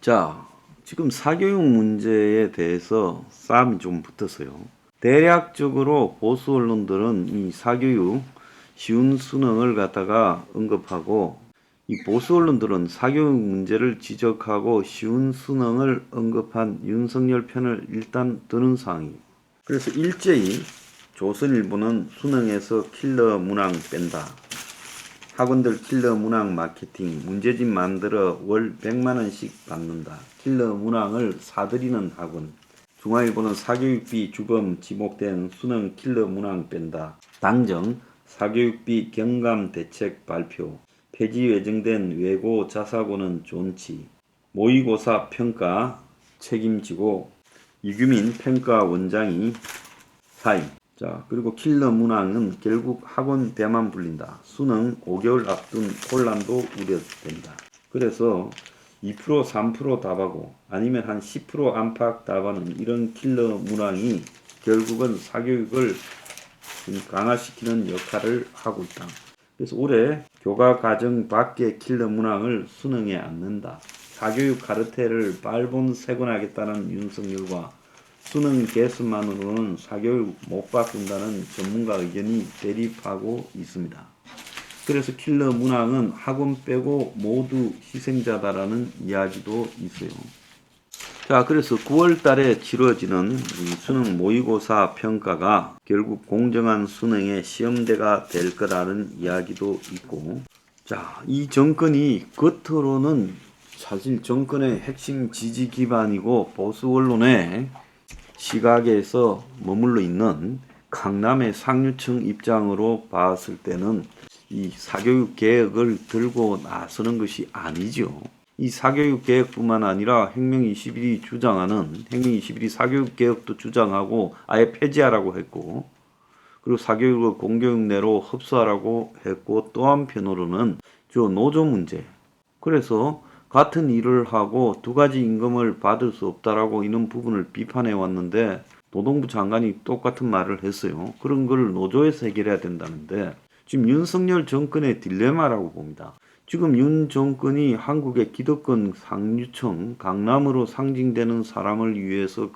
자, 지금 사교육 문제에 대해서 싸움이 좀 붙었어요. 대략적으로 보수 언론들은 이 사교육 쉬운 수능을 갖다가 언급하고, 이 보수 언론들은 사교육 문제를 지적하고 쉬운 수능을 언급한 윤석열 편을 일단 드는 상황이에요. 그래서 일제히 조선일보는 수능에서 킬러 문항 뺀다. 학원들 킬러 문항 마케팅, 문제집 만들어 월 100만원씩 받는다. 킬러 문항을 사들이는 학원. 중앙일보는 사교육비 주범 지목된 수능 킬러 문항 뺀다. 당정 사교육비 경감 대책 발표. 폐지 예정된 외고 자사고는 존치. 모의고사 평가 책임지고 이규민 평가원장이 사임. 자, 그리고 킬러 문항은 결국 학원 대만 불린다. 수능 5개월 앞둔 혼란도 우려된다. 그래서 2% 3% 답하고 아니면 한 10% 안팎 답하는 이런 킬러 문항이 결국은 사교육을 강화시키는 역할을 하고 있다. 그래서 올해 교과 과정 밖의 킬러 문항을 수능에 안 넣는다. 사교육 카르텔을 빨본세곤하겠다는 윤석열과 수능 개수만으로는 사교육 못 바꾼다는 전문가 의견이 대립하고 있습니다. 그래서 킬러 문항은 학원 빼고 모두 희생자다라는 이야기도 있어요. 자, 그래서 9월 달에 치러지는 이 수능 모의고사 평가가 결국 공정한 수능의 시험대가 될 거라는 이야기도 있고, 자, 이 정권이 겉으로는 사실 정권의 핵심 지지 기반이고 보수 언론의 시각에서 머물러 있는 강남의 상류층 입장으로 봤을 때는 이 사교육 개혁을 들고 나서는 것이 아니죠. 이 사교육 개혁뿐만 아니라 혁명21이 주장하는 혁명21이 사교육 개혁도 주장하고 아예 폐지하라고 했고, 그리고 사교육을 공교육 내로 흡수하라고 했고, 또 한편으로는 노조 문제. 그래서 같은 일을 하고 두 가지 임금을 받을 수 없다라고 이런 부분을 비판해 왔는데 노동부 장관이 똑같은 말을 했어요. 그런 걸 노조에서 해결해야 된다는데 지금 윤석열 정권의 딜레마라고 봅니다. 지금 윤 정권이 한국의 기득권 상류층, 강남으로 상징되는 사람을 위해서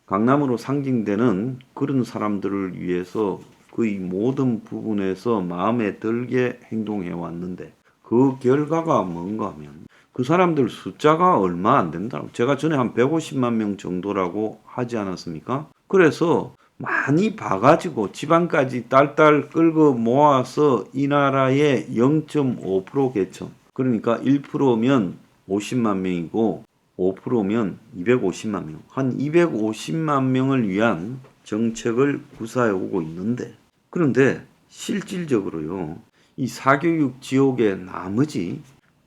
강남으로 상징되는 그런 사람들을 위해서 거의 모든 부분에서 마음에 들게 행동해 왔는데 그 결과가 뭔가 하면 그 사람들 숫자가 얼마 안 된다. 제가 전에 한 150만 명 정도라고 하지 않았습니까? 그래서 많이 봐가지고 지방까지 딸딸 끌고 모아서 이 나라의 0.5% 계층. 그러니까 1%면 50만 명이고 5%면 250만 명. 한 250만 명을 위한 정책을 구사해 오고 있는데 그런데 실질적으로요. 이 사교육 지옥의 나머지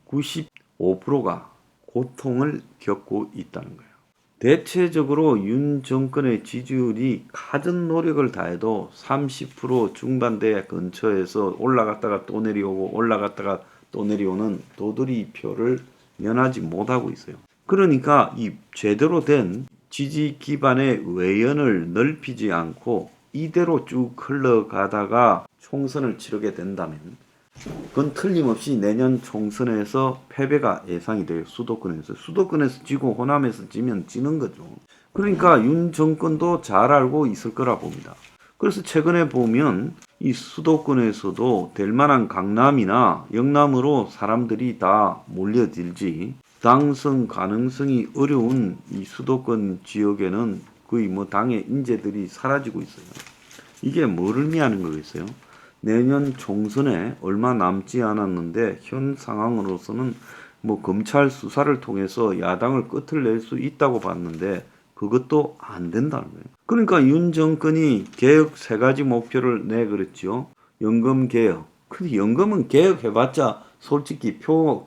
95%가 고통을 겪고 있다는 거예요. 대체적으로 윤 정권의 지지율이 가진 노력을 다해도 30% 중반대 근처에서 올라갔다가 또 내려오고 올라갔다가 또 내려오는 도드리 표를 면하지 못하고 있어요. 그러니까 이 제대로 된 지지 기반의 외연을 넓히지 않고 이대로 쭉 흘러가다가 총선을 치르게 된다면 그건 틀림없이 내년 총선에서 패배가 예상이 돼요. 수도권에서 지고 호남에서 지면 지는 거죠. 그러니까 윤 정권도 잘 알고 있을 거라 봅니다. 그래서 최근에 보면 이 수도권에서도 될 만한 강남이나 영남으로 사람들이 다 몰려들지 당선 가능성이 어려운 이 수도권 지역에는 거의 당의 인재들이 사라지고 있어요. 이게 뭘 의미하는 거겠어요? 내년 총선에 얼마 남지 않았는데 현 상황으로서는 검찰 수사를 통해서 야당을 끝을 낼 수 있다고 봤는데 그것도 안 된다는 거예요. 그러니까 윤 정권이 개혁 3가지 목표를 내걸었죠. 연금 개혁. 근데 연금은 개혁해봤자 솔직히 표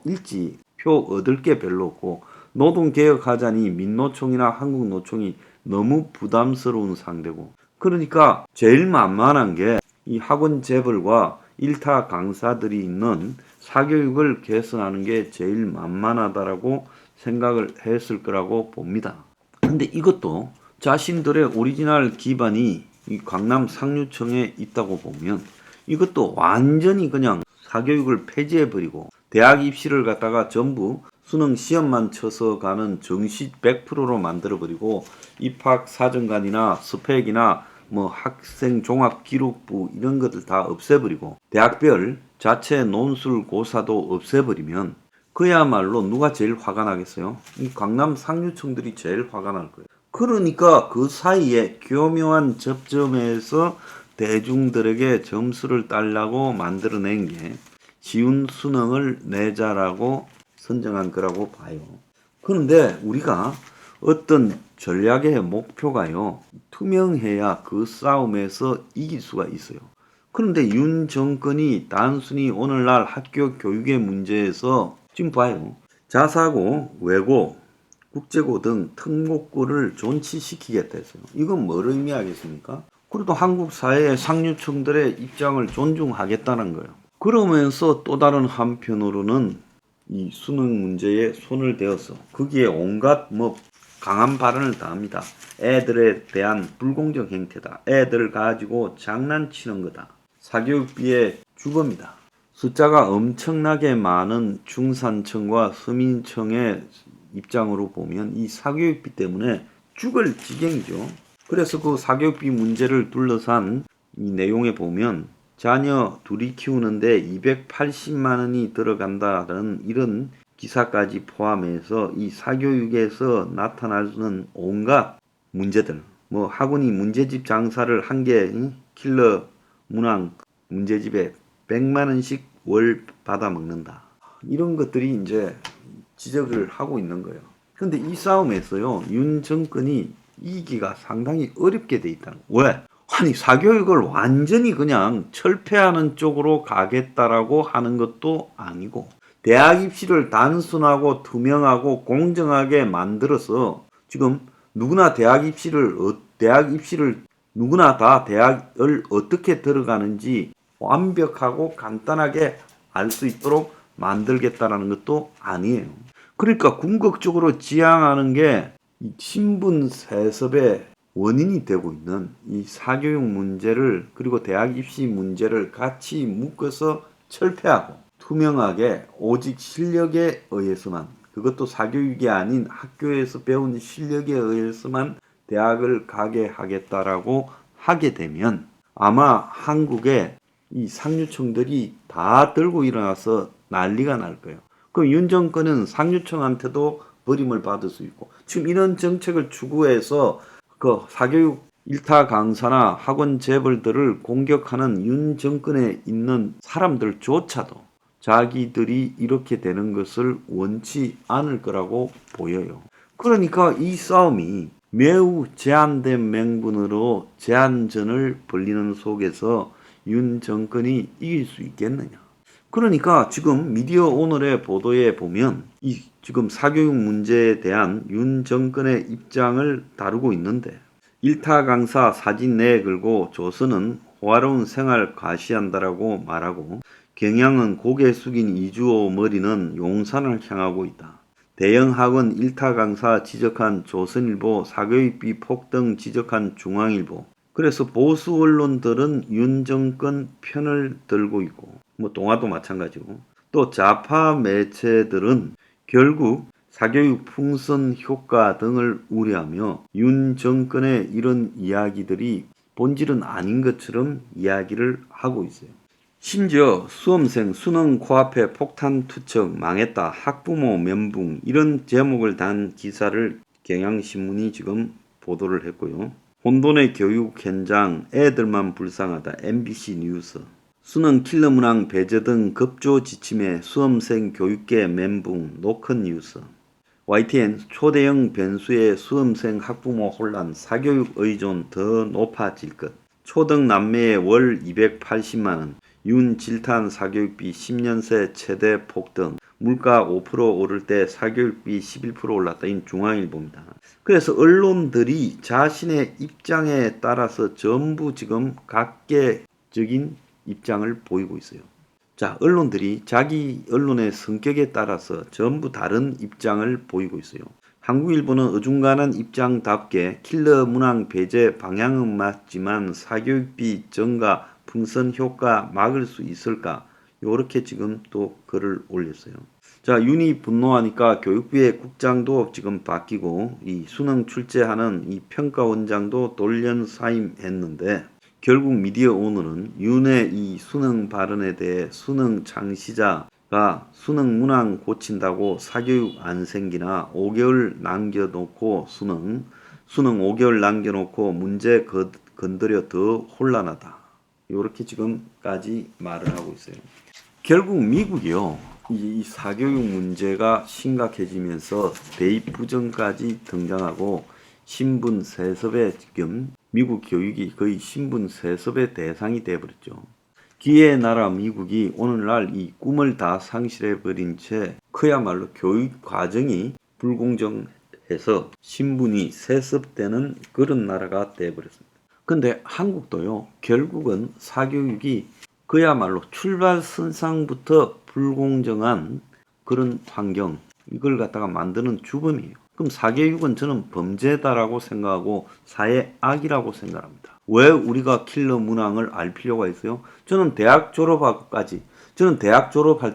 얻을 게 별로 없고 노동 개혁하자니 민노총이나 한국노총이 너무 부담스러운 상대고 그러니까 제일 만만한 게 이 학원 재벌과 일타 강사들이 있는 사교육을 개선하는 게 제일 만만하다라고 생각을 했을 거라고 봅니다. 근데 이것도 자신들의 오리지널 기반이 이 강남 상류층에 있다고 보면 이것도 완전히 그냥 사교육을 폐지해버리고 대학 입시를 갖다가 전부 수능 시험만 쳐서 가는 정시 100%로 만들어버리고 입학 사정관이나 스펙이나 뭐 학생 종합 기록부 이런 것들 다 없애버리고 대학별 자체 논술 고사도 없애버리면 그야말로 누가 제일 화가 나겠어요? 이 강남 상류층들이 제일 화가 날 거예요. 그러니까 그 사이에 교묘한 접점에서 대중들에게 점수를 달라고 만들어낸 게 쉬운 수능을 내자라고 선정한 거라고 봐요. 그런데 우리가 어떤 전략의 목표가요, 투명해야 그 싸움에서 이길 수가 있어요. 그런데 윤 정권이 단순히 오늘날 학교 교육의 문제에서 지금 봐요. 자사고, 외고, 국제고 등 특목고를 존치시키겠다 했어요. 이건 뭘 의미하겠습니까? 그래도 한국 사회의 상류층들의 입장을 존중하겠다는 거예요. 그러면서 또 다른 한편으로는 이 수능 문제에 손을 대어서 거기에 온갖 뭐 강한 발언을 다 합니다. 애들에 대한 불공정 행태다. 애들 가지고 장난치는 거다. 사교육비의 주범이다. 숫자가 엄청나게 많은 중산층과 서민층의 입장으로 보면 이 사교육비 때문에 죽을 지경이죠. 그래서 그 사교육비 문제를 둘러싼 이 내용에 보면 자녀 둘이 키우는데 280만 원이 들어간다는 이런 기사까지 포함해서 이 사교육에서 나타나는 온갖 문제들, 뭐 학원이 문제집 장사를 한 개 킬러 문항 문제집에 100만 원씩 월 받아 먹는다. 이런 것들이 이제 지적을 하고 있는 거예요. 근데 이 싸움에서요, 윤 정권이 이기기가 상당히 어렵게 돼 있다는 거예요. 왜? 아니, 사교육을 완전히 그냥 철폐하는 쪽으로 가겠다라고 하는 것도 아니고, 대학 입시를 단순하고 투명하고 공정하게 만들어서 지금 누구나 대학 입시를 누구나 다 대학을 어떻게 들어가는지 완벽하고 간단하게 알 수 있도록 만들겠다라는 것도 아니에요. 그러니까 궁극적으로 지향하는 게 신분 세습의 원인이 되고 있는 이 사교육 문제를, 그리고 대학 입시 문제를 같이 묶어서 철폐하고 투명하게 오직 실력에 의해서만, 그것도 사교육이 아닌 학교에서 배운 실력에 의해서만 대학을 가게 하겠다라고 하게 되면 아마 한국의 이 상류층들이 다 들고 일어나서 난리가 날 거예요. 그럼 윤 정권은 상류층한테도 버림을 받을 수 있고, 지금 이런 정책을 추구해서 그 사교육 일타 강사나 학원 재벌들을 공격하는 윤 정권에 있는 사람들조차도 자기들이 이렇게 되는 것을 원치 않을 거라고 보여요. 그러니까 이 싸움이 매우 제한된 명분으로 제한전을 벌리는 속에서 윤 정권이 이길 수 있겠느냐. 그러니까 지금 미디어 오늘의 보도에 보면 이 지금 사교육 문제에 대한 윤 정권의 입장을 다루고 있는데, 일타 강사 사진 내에 걸고 조선은 호화로운 생활 과시한다라고 말하고, 경향은 고개 숙인 이주호 머리는 용산을 향하고 있다. 대형 학원 일타 강사 지적한 조선일보, 사교육비 폭등 지적한 중앙일보. 그래서 보수 언론들은 윤 정권 편을 들고 있고, 뭐 동아도 마찬가지고, 또 좌파 매체들은 결국 사교육 풍선 효과 등을 우려하며 윤 정권의 이런 이야기들이 본질은 아닌 것처럼 이야기를 하고 있어요. 심지어 수험생 수능 코앞에 폭탄 투척 망했다, 학부모 멘붕, 이런 제목을 단 기사를 경향신문이 지금 보도를 했고요. 혼돈의 교육 현장, 애들만 불쌍하다, MBC 뉴스. 수능 킬러 문항 배제 등 급조 지침에 수험생 교육계 멘붕, 노컷 뉴스. YTN 초대형 변수의 수험생 학부모 혼란, 사교육 의존 더 높아질 것. 초등 남매의 월 280만원, 윤 질탄 사교육비 10년 새 최대 폭등, 물가 5% 오를 때 사교육비 11% 올랐다인 중앙일보입니다. 그래서 언론들이 자신의 입장에 따라서 전부 지금 각계적인 입장을 보이고 있어요. 자, 언론들이 자기 언론의 성격에 따라서 전부 다른 입장을 보이고 있어요. 한국일보는 어중간한 입장답게 킬러 문항 배제 방향은 맞지만 사교육비 증가 풍선 효과 막을 수 있을까? 요렇게 지금 또 글을 올렸어요. 자, 윤이 분노하니까 교육부의 국장도 지금 바뀌고 이 수능 출제하는 이 평가원장도 돌연 사임했는데 결국 미디어 오늘은 윤의 이 수능 발언에 대해 수능 창시자가 수능 문항 고친다고 사교육 안 생기나 5개월 남겨놓고 수능 5개월 남겨놓고 문제 건드려 더 혼란하다. 이렇게 지금까지 말을 하고 있어요. 결국 미국이요. 이 사교육 문제가 심각해지면서 대입 부정까지 등장하고 신분 세습의 지금 미국 교육이 거의 신분 세습의 대상이 되어버렸죠. 기회의 나라 미국이 오늘날 이 꿈을 다 상실해버린 채 그야말로 교육 과정이 불공정해서 신분이 세습되는 그런 나라가 되어버렸습니다. 근데 한국도요. 결국은 사교육이 그야말로 출발선상부터 불공정한 그런 환경 이걸 갖다가 만드는 주범이에요. 그럼 사교육은 저는 범죄다라고 생각하고 사회 악이라고 생각합니다. 왜 우리가 킬러 문항을 알 필요가 있어요? 저는 대학 졸업할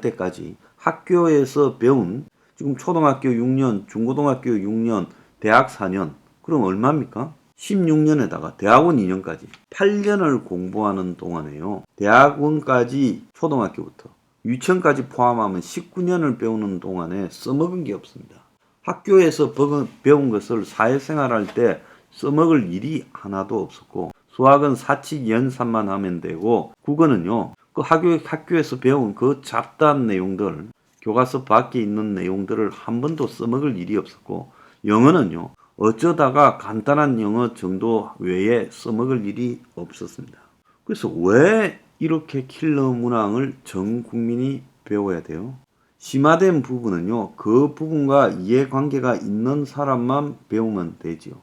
때까지 학교에서 배운 지금 초등학교 6년, 중고등학교 6년, 대학 4년 그럼 얼마입니까? 16년에다가 대학원 2년까지 8년을 공부하는 동안에요. 대학원까지 초등학교부터 유치원까지 포함하면 19년을 배우는 동안에 써먹은 게 없습니다. 학교에서 배운 것을 사회생활할 때 써먹을 일이 하나도 없었고 수학은 사칙 연산만 하면 되고 국어는요. 그 학교에서 배운 그 잡다한 내용들 교과서 밖에 있는 내용들을 한 번도 써먹을 일이 없었고 영어는요. 어쩌다가 간단한 영어 정도 외에 써먹을 일이 없었습니다. 그래서 왜 이렇게 킬러 문항을 전 국민이 배워야 돼요? 심화된 부분은요. 그 부분과 이해관계가 있는 사람만 배우면 되지요.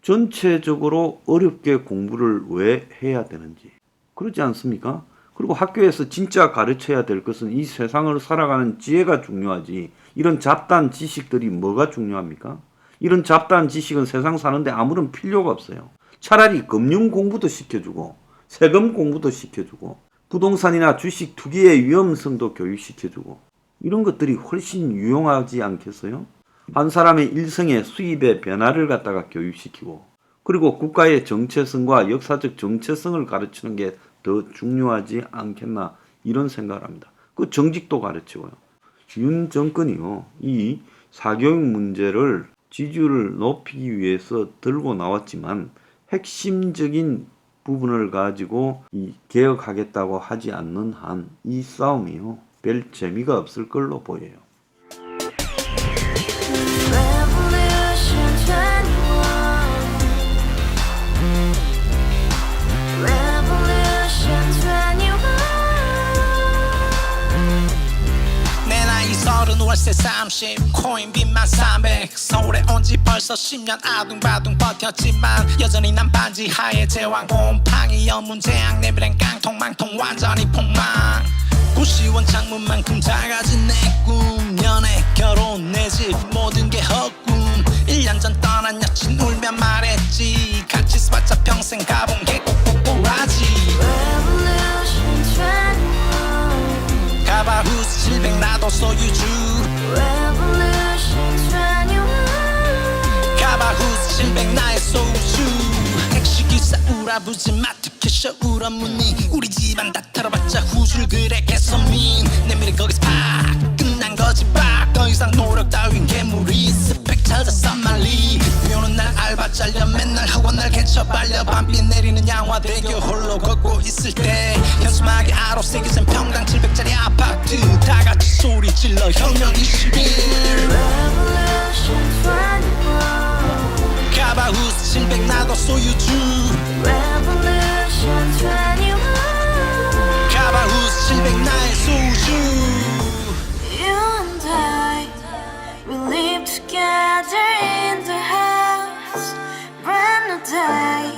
전체적으로 어렵게 공부를 왜 해야 되는지 그렇지 않습니까? 그리고 학교에서 진짜 가르쳐야 될 것은 이 세상을 살아가는 지혜가 중요하지 이런 잡다한 지식들이 뭐가 중요합니까? 이런 잡다한 지식은 세상 사는데 아무런 필요가 없어요. 차라리 금융 공부도 시켜주고 세금 공부도 시켜주고 부동산이나 주식 투기의 위험성도 교육시켜주고 이런 것들이 훨씬 유용하지 않겠어요? 한 사람의 일생의 수입의 변화를 갖다가 교육시키고 그리고 국가의 정체성과 역사적 정체성을 가르치는 게 더 중요하지 않겠나 이런 생각을 합니다. 그 정직도 가르치고요. 윤 정권이요. 이 사교육 문제를 지지율을 높이기 위해서 들고 나왔지만 핵심적인 부분을 가지고 이 개혁하겠다고 하지 않는 한 이 싸움이요. 별 재미가 없을 걸로 보여요. 월세 30 코인빚만 300 서울에 온 지 벌써 10년 아둥바둥 버텼지만 여전히 난 반지 하에 제왕 곰팡이 연문제약 내비랭 깡통망통 완전히 폭망 고시원 창문만큼 작아진 내 꿈 연애 결혼 내 집 모든 게 헛꿈 1년 전 떠난 여친 울며 말했지 같이 살자 평생 가본 게 꼬꼬꼬라지 가바후스 700 나도 소유주 가바후스 700 나의 소유주 택시기사 우라부지 마트캐셔 울어문니 우리 집안 다 털어봤자 후줄 그래 개선민 내 미래 거기서 팍 끝난 거지 팍더 이상 노력 따윈 괴물이 스펙 찾아서 말리 비오는 날 알바 잘려 맨날 학원 날 개쳐 발려 밤비 내리는 양화대교 홀로 걷고 있을 때 현수막에 아로 새겨진 평당 700짜리 아파트 다같이 소리 질러 혁명 21 가바후스 700 나도 소유주 가바후스 700 나의 소유주 Together in the house, brand new day,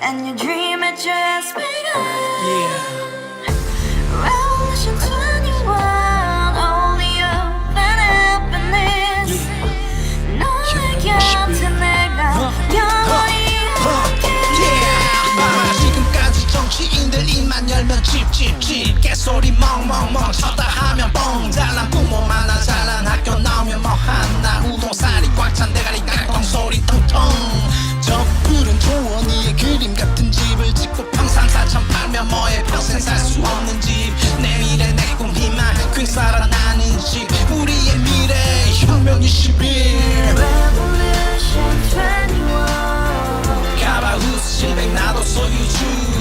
and your dream had just begun. Revolution 21, only open happiness. 너의 곁에 내가 영원히 함께. 지금까지 정치인들 입만 열면 찝찝찝 개소리 멍멍멍 쳤다 하면 뻥 잘난 부모 만나 잘난 우주